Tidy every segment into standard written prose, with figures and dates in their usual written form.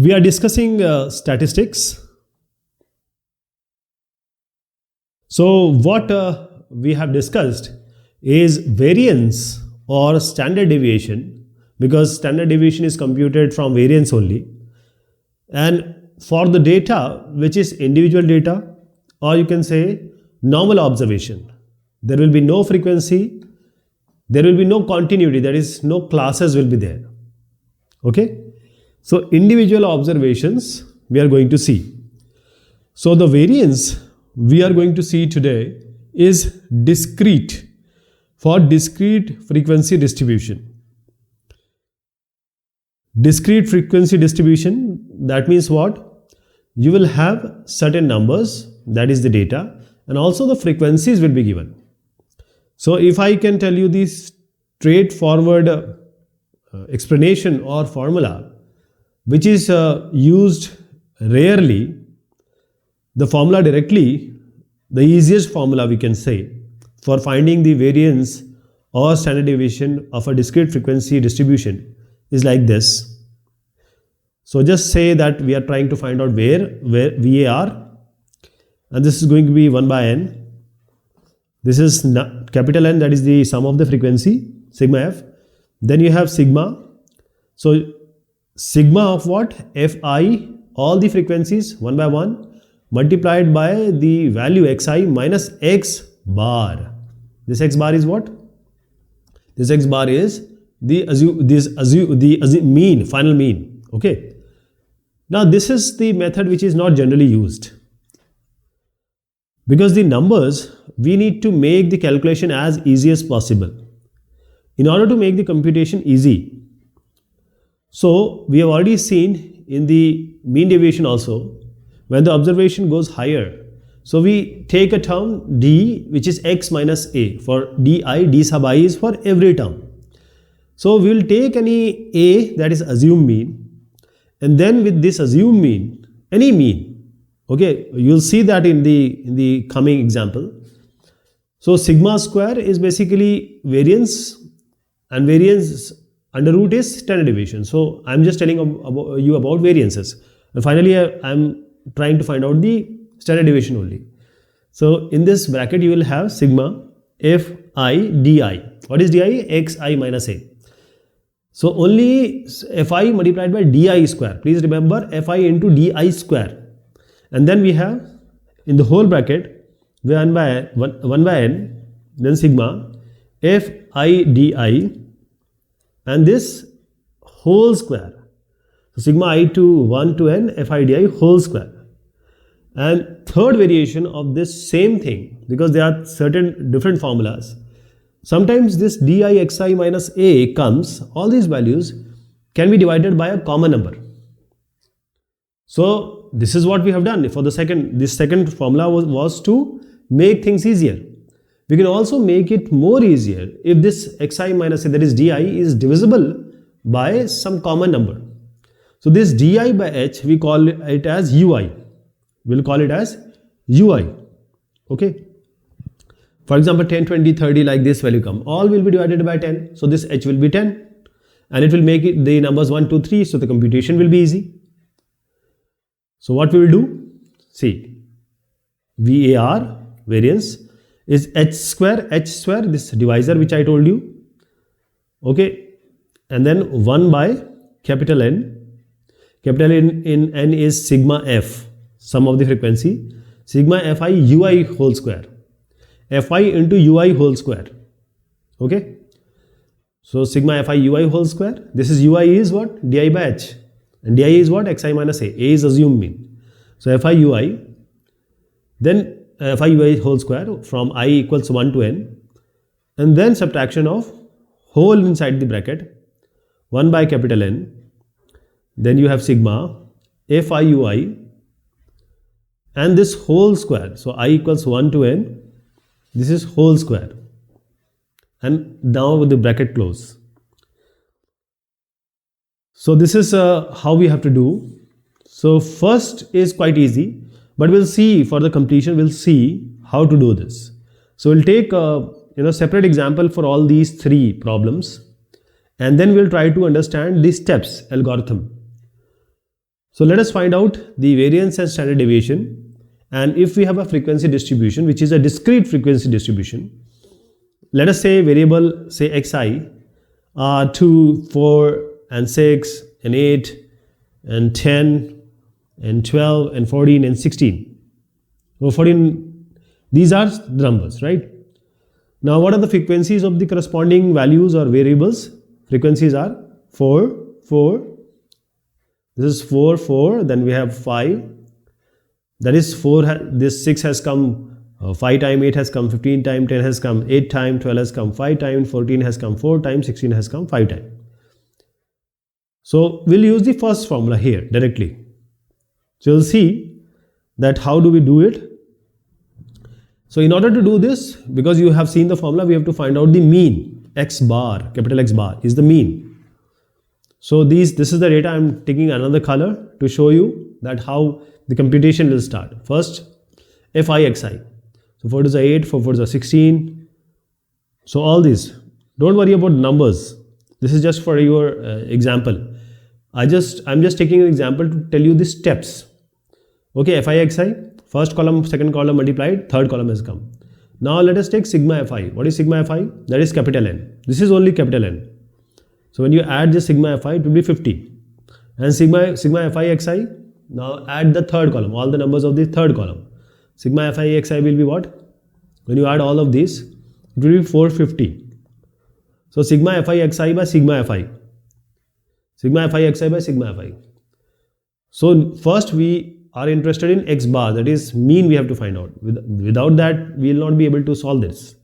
We are discussing statistics. So what we have discussed is variance or standard deviation, because standard deviation is computed from variance only, and for the data which is individual data, or you can say normal observation, there will be no frequency, there will be no continuity, that is no classes will be there. Okay, so individual observations we are going to see. So the variance we are going to see today is discrete, for discrete frequency distribution. Discrete frequency distribution, that means what? You will have certain numbers, that is the data, and also the frequencies will be given. So if I can tell you this straightforward explanation or formula, which is used rarely, the formula directly, the easiest formula we can say for finding the variance or standard deviation of a discrete frequency distribution is like this. So just say that we are trying to find out where VAR, and this is going to be 1 by n. This is capital N, that is the sum of the frequency, sigma f. Then you have sigma. So sigma of what? Fi, all the frequencies 1 by 1, multiplied by the value xi minus x bar. This x bar is what? This x bar is the mean, final mean. Okay. Now this is the method which is not generally used, because the numbers, we need to make the calculation as easy as possible in order to make the computation easy. So we have already seen in the mean deviation also, when the observation goes higher, so we take a term d, which is x minus a, for di, d sub I is for every term. So we will take any a, that is assumed mean, and then with this assumed mean, any mean, okay, you will see that in the coming example. So sigma square is basically variance, and variance under root is standard deviation. So I am just telling you about variances, and finally I am trying to find out the standard deviation only. So in this bracket you will have sigma fi di. What is di? Xi minus a. So only fi multiplied by di square. Please remember fi into di square. And then we have in the whole bracket 1 by n, then sigma fi di, and this whole square. So sigma I to 1 to n fi di whole square. And third variation of this same thing, because there are certain different formulas, sometimes this di xi minus a comes, all these values can be divided by a common number. So this is what we have done for the this second formula was to make things easier. We can also make it more easier if this xi minus a, that is di, is divisible by some common number. So this di by h, we call it as ui. We'll call it as ui. Okay. For example, 10, 20, 30, like this value come. All will be divided by 10. So this h will be 10. And it will make it the numbers 1, 2, 3. So the computation will be easy. So what we will do? See, VAR, variance, is h square, this divisor which I told you. Okay. And then 1 by capital N. Capital N in N is sigma f, sum of the frequency. Sigma fi ui whole square. Fi into ui whole square. Okay. So sigma fi ui whole square. This is ui is what? Di by h. And di is what? Xi minus a. A is assumed mean. So fi ui. Then fi ui whole square from I equals 1 to n. And then subtraction of whole inside the bracket. 1 by capital N. Then you have sigma fi ui. And this whole square. So I equals 1 to n. This is whole square. And now with the bracket close. So this is how we have to do. So first is quite easy, but we'll see for the completion, we'll see how to do this. So we'll take a separate example for all these three problems, and then we'll try to understand the steps algorithm. So let us find out the variance and standard deviation. And if we have a frequency distribution, which is a discrete frequency distribution, let us say variable, say xi, are 2, 4, and 6, and 8, and 10, and 12, and 14, and 16. So 14, these are the numbers, right? Now what are the frequencies of the corresponding values or variables? Frequencies are 4, 4, this is 4, 4, then we have 5, that is 4, this 6 has come 5 times, 8 has come 15 times, 10 has come 8 times, 12 has come 5 times, 14 has come 4 times, 16 has come 5 times. So we'll use the first formula here directly. So you'll see that how do we do it. So in order to do this, because you have seen the formula, we have to find out the mean. X bar, capital X bar is the mean. So this is the data. I'm taking another color to show you that how the computation will start. First, Fi Xi. So 4 is 8, 4 is 16. So all these, don't worry about numbers. This is just for your example. I'm just taking an example to tell you the steps. Okay, Fi Xi, first column, second column multiplied, third column has come. Now let us take sigma Fi. What is sigma Fi? That is capital N. This is only capital N. So when you add this sigma Fi, it will be 50. And sigma Fi Xi, now add the third column, all the numbers of the third column. Sigma Fi Xi will be what? When you add all of these, it will be 450. So sigma Fi Xi by sigma Fi. Sigma Fi Xi by sigma Fi. So first we are interested in X bar, that is mean we have to find out. Without that, we will not be able to solve this.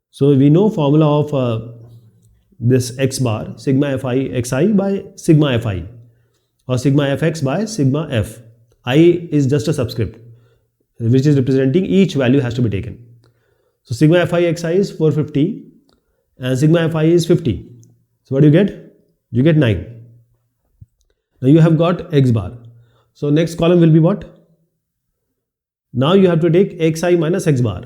So we know formula of this X bar, sigma Fi Xi by sigma Fi, or sigma Fx by sigma F. I is just a subscript, which is representing each value has to be taken. So sigma Fi Xi is 450 and sigma Fi is 50. So what do you get? You get 9. Now you have got X bar. So next column will be what? Now you have to take Xi minus X bar.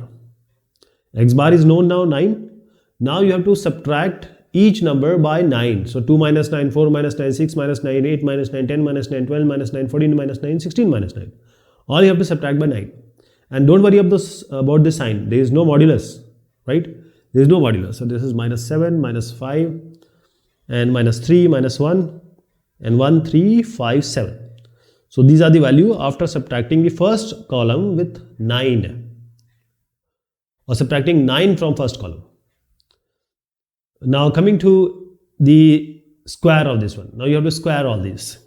X bar is known now, 9. Now you have to subtract each number by 9. So 2 minus 9, 4 minus 9, 6 minus 9, 8 minus 9, 10 minus 9, 12 minus 9, 14 minus 9, 16 minus 9. All you have to subtract by 9. And don't worry about this sign. There is no modulus, right? There is no modulus. So this is minus 7, minus 5, and minus 3, minus 1, and 1, 3, 5, 7. So these are the value after subtracting the first column with 9, or subtracting 9 from first column. Now coming to the square of this one. Now you have to square all these.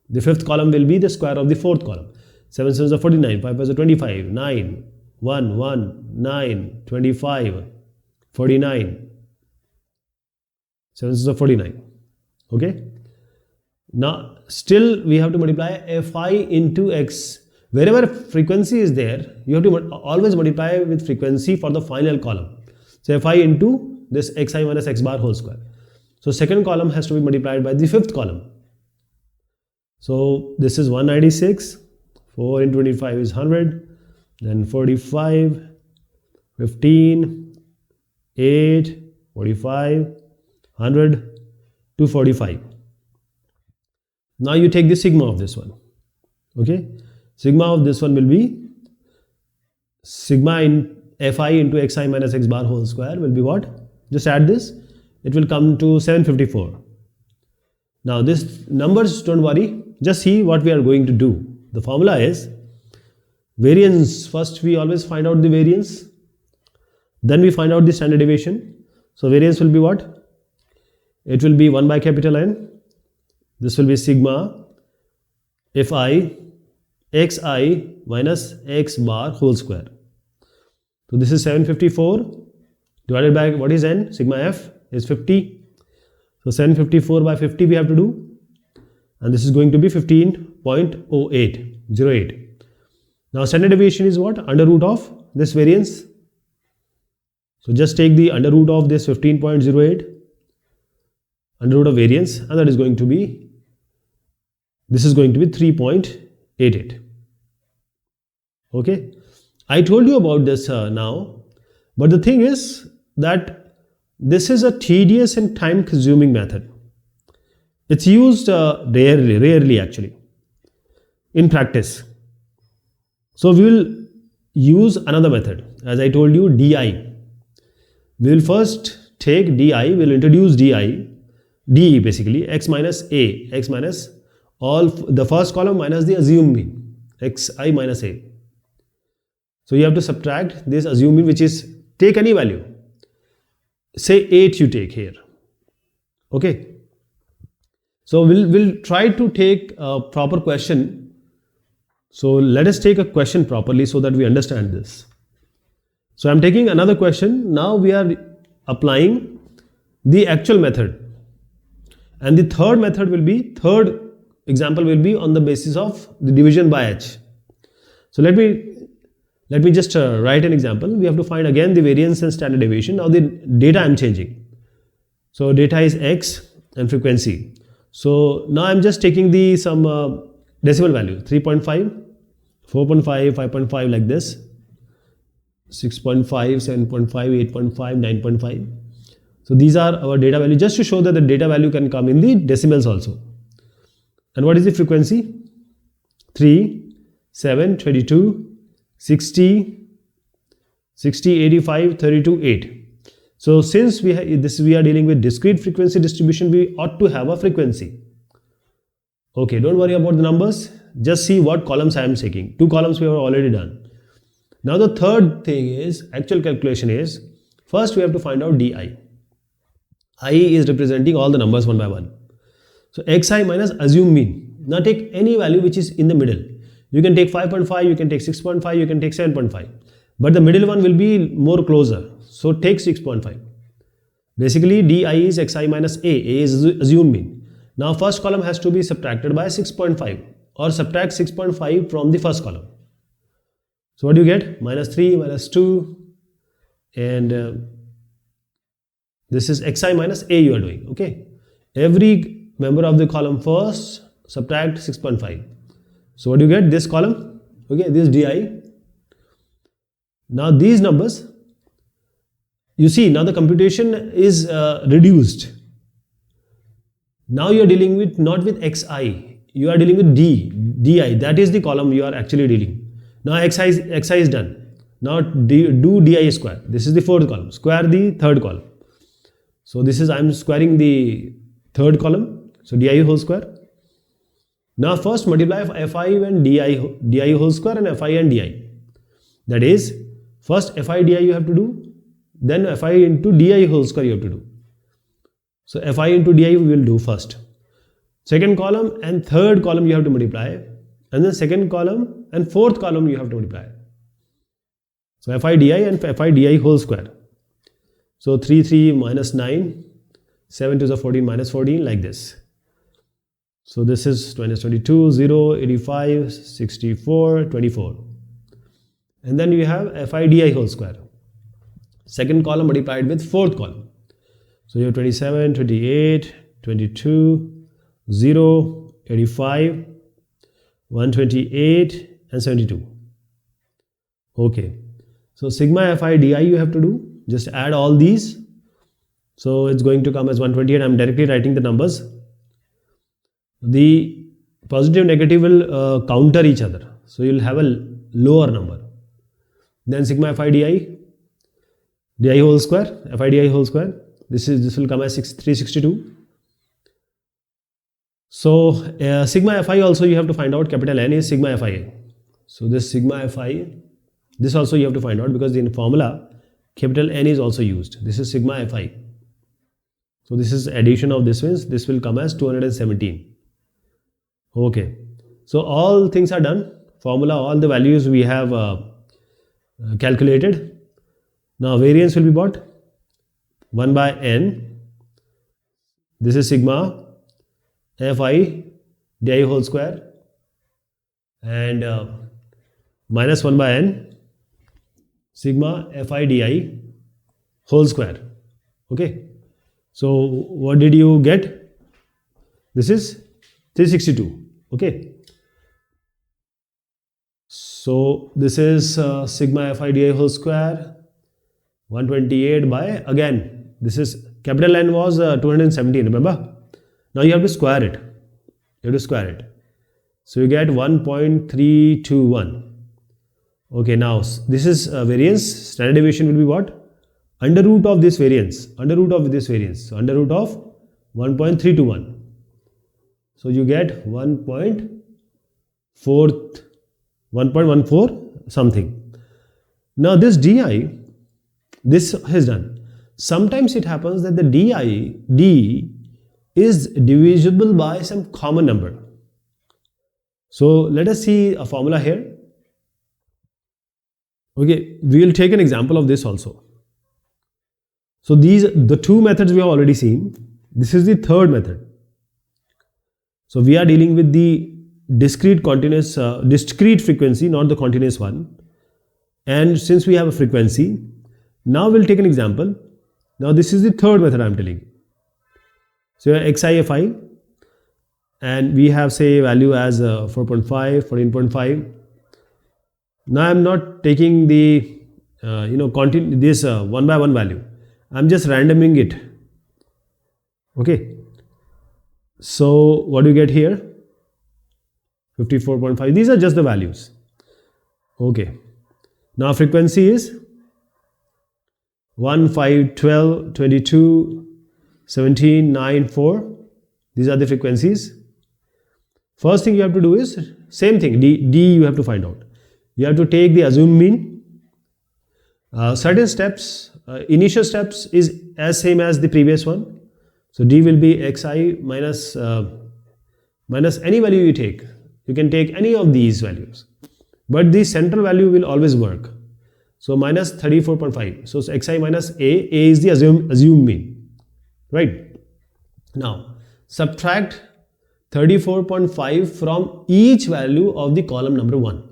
The fifth column will be the square of the fourth column. 7 7s are 49, 5 5s are 25, 9, 1, 1, 9, 25, 49. 7 6s are 49. Okay. Now still we have to multiply Fi into X. Wherever frequency is there, you have to always multiply with frequency for the final column. So Fi into this Xi minus X bar whole square. So second column has to be multiplied by the fifth column. So this is 196, 4 into 25 is 100, then 45, 15, 8, 45, 100, 245. Now you take the sigma of this one. Okay, sigma of this one will be sigma in Fi into Xi minus X bar whole square will be what? Just add this, it will come to 754. Now this numbers, don't worry, just see what we are going to do. The formula is variance. First we always find out the variance, then we find out the standard deviation. So variance will be what? It will be 1 by capital N. This will be sigma Fi Xi minus X bar whole square. So this is 754 divided by what is N? Sigma F is 50. So 754 by 50 we have to do, and this is going to be 15.08. Now standard deviation is what? Under root of this variance. So just take the under root of this 15.08, under root of variance, and that is going to be, this is going to be 3.88. Okay, I told you about this now, but the thing is that this is a tedious and time consuming method. It's used rarely actually. in practice. So we will use another method. As I told you, DI. We will first take DI, we will introduce DI, DE basically, x minus A, x minus all the first column minus the assumed mean, xi minus A. So you have to subtract this assumed mean, which is, take any value. Say 8 you take here. Okay. So we'll try to take a proper question. So let us take a question properly so that we understand this. So I'm taking another question. Now we are applying the actual method. And the third method will be, third example will be on the basis of the division by h. So let me just write an example. We have to find again the variance and standard deviation. Now the data I'm changing. So data is x and frequency. So now I'm just taking some decimal value, 3.5, 4.5, 5.5 like this, 6.5, 7.5, 8.5, 9.5. So these are our data value, just to show that the data value can come in the decimals also. And what is the frequency? 3, 7, 22, 60, 85, 32, 8. So since we are dealing with discrete frequency distribution, we ought to have a frequency. Okay, don't worry about the numbers. Just see what columns I am taking. 2 columns we have already done. Now the third thing is, actual calculation is, first we have to find out DI. I is representing all the numbers one by one. So xi minus assumed mean. Now take any value which is in the middle. You can take 5.5, you can take 6.5, you can take 7.5. But the middle one will be more closer. So take 6.5. Basically DI is xi minus A. A is assumed mean. Now first column has to be subtracted by 6.5 or subtract 6.5 from the first column. So what do you get? Minus 3, minus 2, and this is xi minus A you are doing. Okay. Every member of the column first subtract 6.5. So what do you get? This column. Okay, this DI. Now these numbers, you see, now the computation is reduced. Now you are dealing with not with xi, you are dealing with DI. That is the column you are actually dealing. Now xi is done. Now do DI square. This is the fourth column. Square the third column. So this is, I am squaring the third column. So DI whole square. Now first multiply Fi and DI whole square and Fi and DI. That is, first Fi DI you have to do, then Fi into DI whole square you have to do. So Fi into DI we will do first. Second column and third column you have to multiply, and then second column and fourth column you have to multiply. So Fi DI and Fi DI whole square. So 3 minus 9, 7 to the 14 minus 14 like this. So this is 22, 0, 85, 64, 24. And then you have Fi DI whole square. Second column multiplied with fourth column. So you have 27, 28, 22, 0, 85, 128 and 72. Okay. So sigma Fi DI you have to do. Just add all these. So it's going to come as 128. I'm directly writing the numbers. The positive negative will counter each other. So you'll have a lower number. Then sigma Fi DI whole square, Fi DI whole square. This will come as 362. So sigma Fi also you have to find out. Capital N is sigma Fi. So this sigma Fi, this also you have to find out, because in formula capital N is also used. This is sigma Fi. So this is addition of this means this will come as 217. Okay. So all things are done. Formula, all the values we have calculated. Now variance will be what? 1 by n. This is sigma Fi DI whole square, and minus 1 by n sigma Fi DI whole square. Okay. So what did you get? This is 362. Okay. So this is sigma Fi DI whole square, 128 by, again, this is capital N was 217, remember? Now you have to square it. You have to square it. So you get 1.321. Okay, now this is variance. Standard deviation will be what? Under root of this variance. Under root of this variance. So under root of 1.321. So you get 1.14 something. Now this di, this is done. Sometimes it happens that the d is divisible by some common number. So let us see a formula here. Okay, we will take an example of this also. So the two methods we have already seen. This is the third method. So we are dealing with the discrete frequency, not the continuous one. And since we have a frequency, now we'll take an example. Now this is the third method I am telling you. So xi, fi, and we have say value as 4.5, 14.5. Now I am not taking the this one by one value. I am just randoming it. Okay. So what do you get here? 54.5. These are just the values. Okay. Now frequency is 1, 5, 12, 22, 17, 9, 4. These are the frequencies. First thing you have to do is same thing. D you have to find out. You have to take the assumed mean. Certain steps, initial steps is as same as the previous one. So D will be xi minus any value you take. You can take any of these values. But the central value will always work. So minus 34.5. So xi minus A is the assumed mean. Right? Now, subtract 34.5 from each value of the column number 1.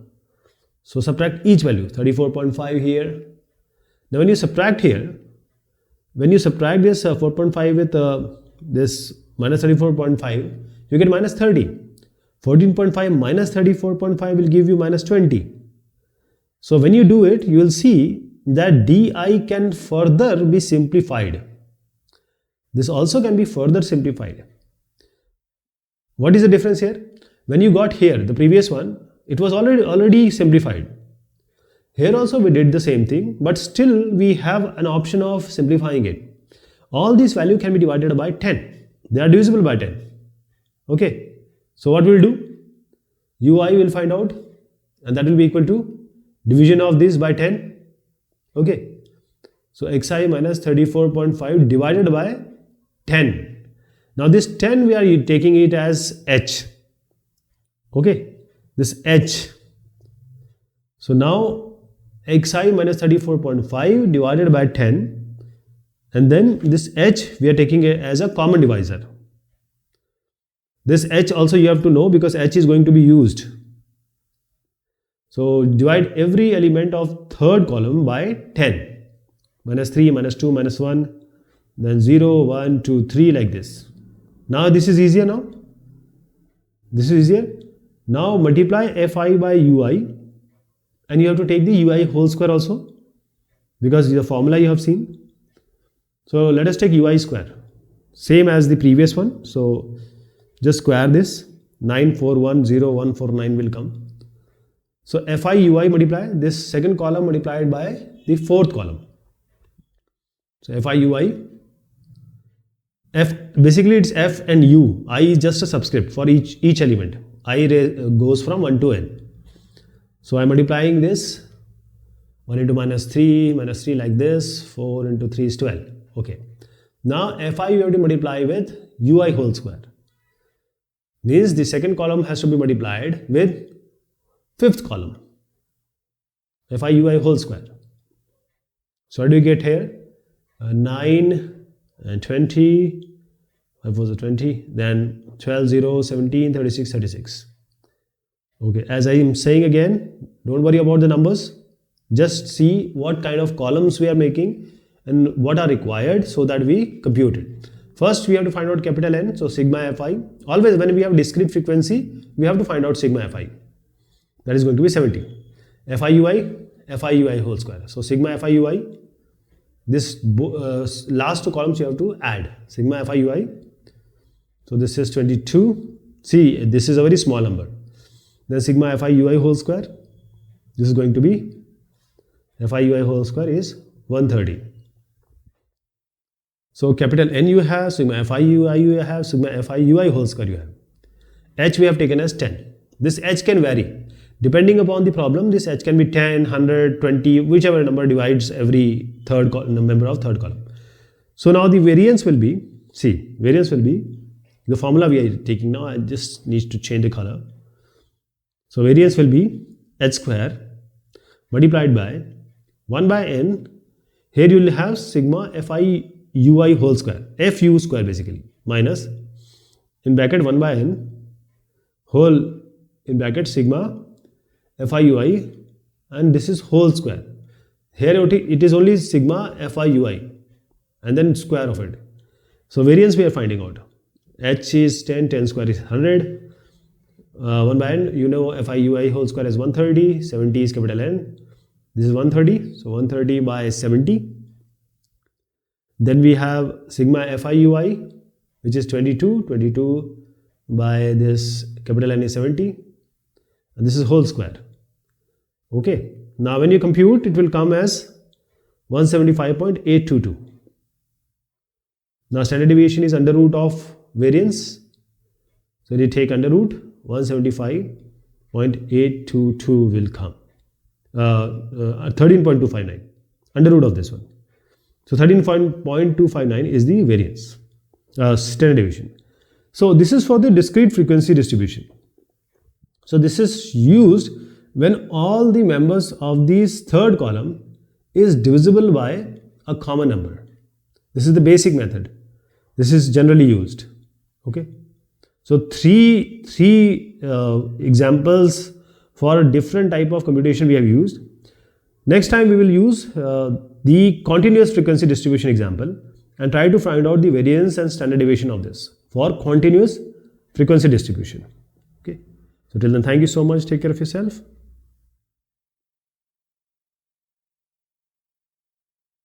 So subtract each value, 34.5 here. Now when you subtract here, when you subtract this 4.5 with this minus 34.5, you get minus 30. 14.5 minus 34.5 will give you minus 20. So when you do it, you will see that di can further be simplified. This also can be further simplified. What is the difference here? When you got here, the previous one, it was already simplified. Here also we did the same thing, but still we have an option of simplifying it. All these value can be divided by 10. They are divisible by 10. Okay. So what we will do? Ui will find out, and that will be equal to division of this by 10. Okay. So xi minus 34.5 divided by 10. Now this 10 we are taking it as h. Okay. This h. So now xi minus 34.5 divided by 10, and then this h we are taking it as a common divisor. This h also you have to know because h is going to be used. So divide every element of third column by 10. Minus 3, minus 2, minus 1, then 0, 1, 2, 3 like this. Now this is easier now. This is easier. Now multiply fi by ui, and you have to take the ui whole square also because the formula you have seen. So let us take ui square. Same as the previous one. So just square this. 9410149 will come. So fi ui multiply this second column multiplied by the fourth column. So fi ui, f basically it's f and u. I is just a subscript for each element. I goes from 1 to n. So I am multiplying this 1 into minus 3 like this. 4 into 3 is 12. Okay. Now fi you have to multiply with ui whole square. Means the second column has to be multiplied with fifth column. Fi ui whole square. So what do you get here? 9 and 20. What was it? 20. Then 12, 0, 17, 36, 36. Okay. As I am saying again, don't worry about the numbers. Just see what kind of columns we are making and what are required so that we compute it. First, we have to find out capital N, so sigma fi. Always when we have discrete frequency, we have to find out sigma fi. That is going to be 70. Fi ui whole square. So sigma fi ui, this last two columns you have to add. Sigma fi ui. So this is 22. See, this is a very small number. then sigma fi ui whole square. This is going to be fi ui whole square is 130. So capital N you have, sigma fi ui you have, sigma fi ui whole square you have. H we have taken as 10. This H can vary. Depending upon the problem, this H can be 10, 100, 20, whichever number divides every member of third column. So now the variance will be, see, variance will be, the formula we are taking now, I just need to change the color. So variance will be H square multiplied by 1 by n. Here you will have sigma fi ui whole square, fu square basically, minus in bracket 1 by n whole in bracket sigma fi ui, and this is whole square. Here it is only sigma fi ui and then square of it. So variance we are finding out. H is 10, 10 square is 100. 1 by n, you know fi ui whole square is 130, 70 is capital N. This is 130, so 130 by 70. Then we have sigma fi ui, which is 22, 22 by this capital N is 70, and this is whole square. Okay, now when you compute, it will come as 175.822. Now standard deviation is under root of variance, so you take under root, 175.822 will come, 13.259, under root of this one. So 13.259 is the variance, standard deviation. So this is for the discrete frequency distribution. So this is used when all the members of this third column is divisible by a common number. This is the basic method. This is generally used. Okay. So three examples for a different type of computation we have used. Next time we will use the continuous frequency distribution example and try to find out the variance and standard deviation of this for continuous frequency distribution. Okay. So till then, thank you so much. Take care of yourself.